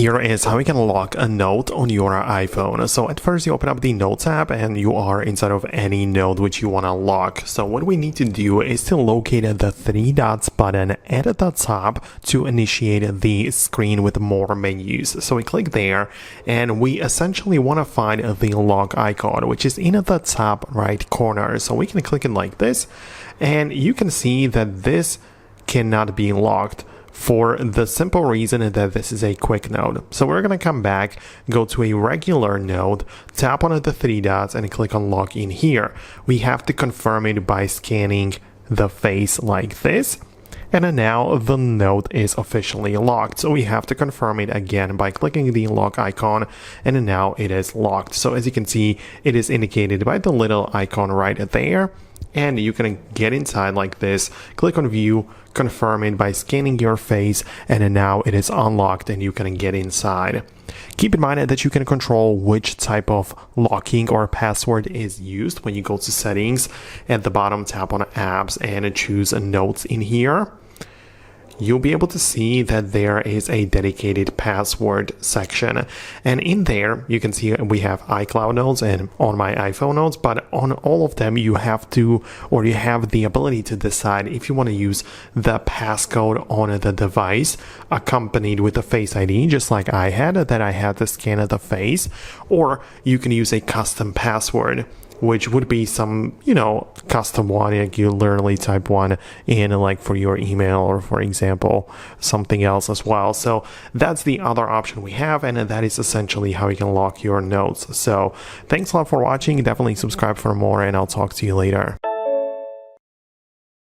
Here is how you can lock a note on your iPhone. So at first you open up the Notes app and you are inside of any note which you want to lock. So what we need to do is to locate the three dots button at the top to initiate the screen with more menus. So we click there and we essentially want to find the lock icon, which is in the top right corner. So we can click it like this and you can see that this cannot be locked, for the simple reason that this is a quick node. So we're going to come back, go to a regular node, tap on the three dots and click on lock in here. We have to confirm it by scanning the face like this. And now the node is officially locked. So we have to confirm it again by clicking the lock icon, and now it is locked. So as you can see, it is indicated by the little icon right there. And you can get inside like this, click on view, confirm it by scanning your face, and now it is unlocked and you can get inside. Keep in mind that you can control which type of locking or password is used when you go to settings. At the bottom, tap on apps and choose notes in here. You'll be able to see that there is a dedicated password section, and in there you can see we have iCloud notes and on my iPhone notes, but on all of them you have the ability to decide if you want to use the passcode on the device accompanied with the Face ID, just like I had to scan the face, or you can use a custom password, which would be some, custom one, like you literally type one in like for your email or, for example, something else as well. So that's the other option we have, and that is essentially how you can lock your notes. So thanks a lot for watching. Definitely subscribe for more, and I'll talk to you later.